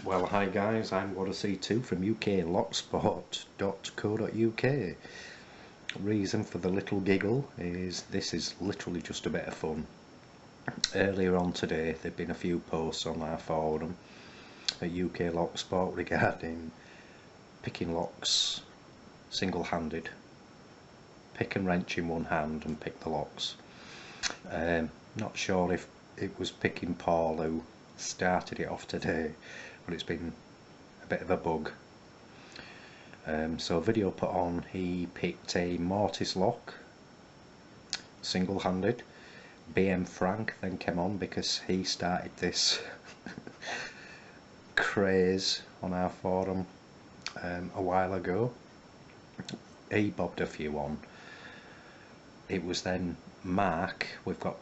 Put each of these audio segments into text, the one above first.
Well, hi guys, I'm WhatAC2 from uklocksport.co.uk. Reason for the little giggle is this is literally just a bit of fun. Earlier on today there have been a few posts on our forum at UK Lock Sport regarding picking locks single-handed. Pick and wrench in one hand and pick the locks. Not sure if it was Picking Paul who started it off today, but it's been a bit of a bug. So a video put on, he picked a mortise lock single-handed. BM Frank then came on because he started this craze on our forum a while ago. He bobbed a few on. It was then Mark, we've got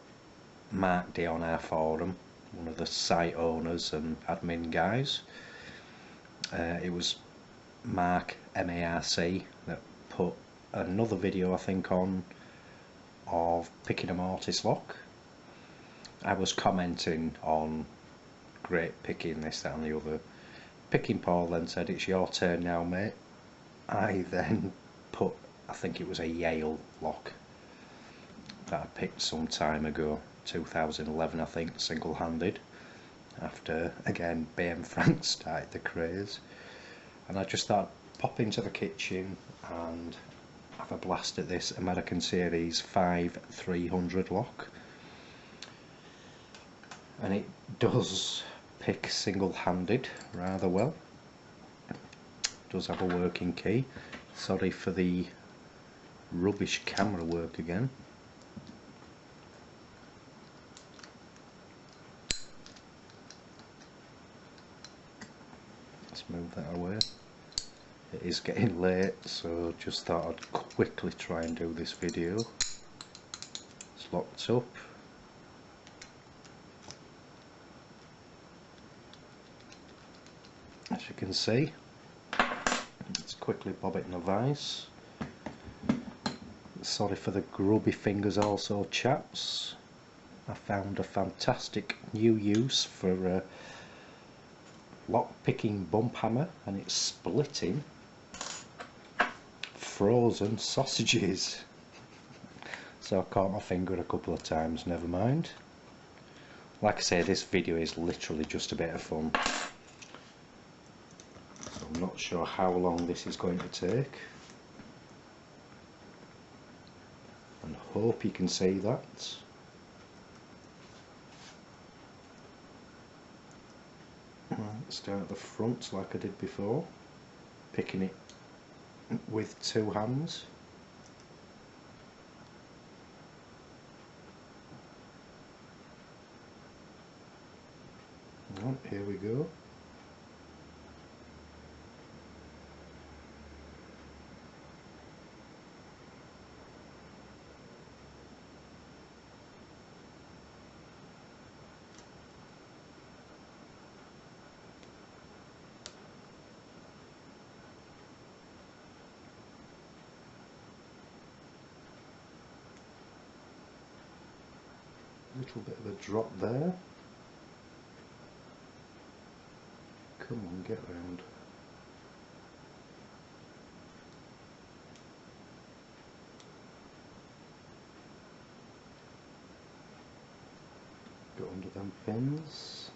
Mark D on our forum, one of the site owners and admin guys. It was Mark MARC that put another video I think on of picking a mortise lock. I was commenting on great picking, this, that and the other. Picking Paul then said, it's your turn now mate. I then put, I think it was a Yale lock that I picked some time ago, 2011 I think, single-handed, after again BM Frank started the craze. And I just thought I'd pop into the kitchen and have a blast at this American Series 5300 lock, and it does pick single-handed rather well. It does have a working key. Sorry for the rubbish camera work again. Let's move that away. It is getting late, so just thought I'd quickly try and do this video. It's locked up. As you can see, let's quickly bob it in a vise. Sorry for the grubby fingers also, chaps. I found a fantastic new use for a lock picking bump hammer, and it's splitting frozen sausages. So I caught my finger a couple of times, never mind. Like I say, this video is literally just a bit of fun. So I'm not sure how long this is going to take, and hope you can see that. Start at the front like I did before, picking it with two hands. Right, here we go. Little bit of a drop there. Come on, get round. Go under them pins.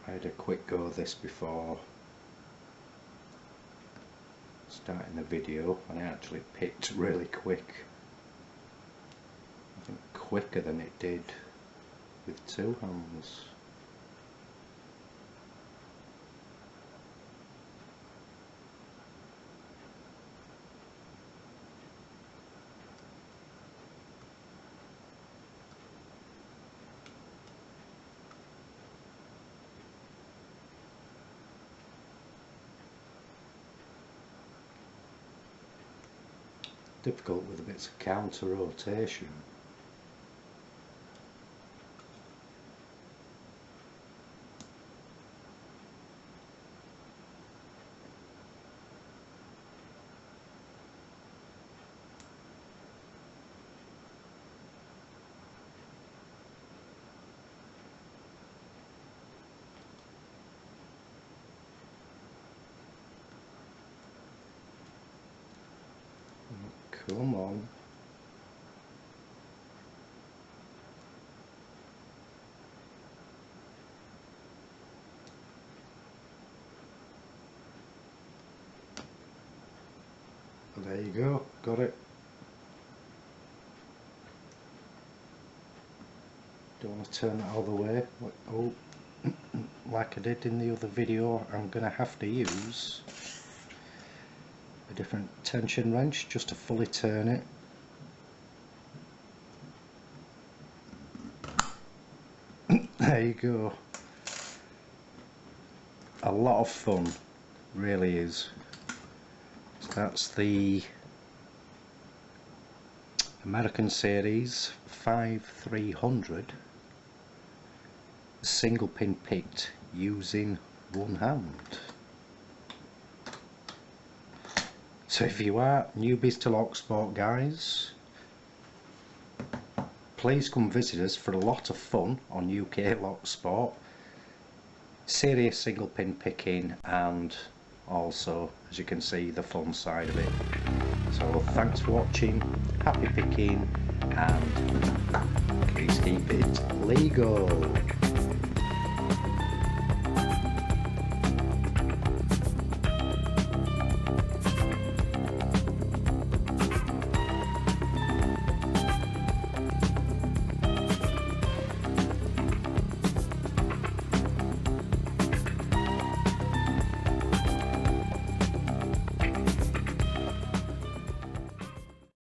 I had a quick go of this before starting the video, and I actually picked really quick. I think quicker than it did with two hands. Difficult with a bit of counter rotation. Come on. There you go, got it. Don't want to turn it all the way. Oh, like I did in the other video, I'm going to have to use a different tension wrench just to fully turn it. There you go. A lot of fun, really is. So that's the American Series 5300 single pin picked using one hand. So if you are newbies to lock sport, guys, please come visit us for a lot of fun on UK Lock Sport. Serious single pin picking, and also, as you can see, the fun side of it. So thanks for watching, happy picking, and please keep it legal.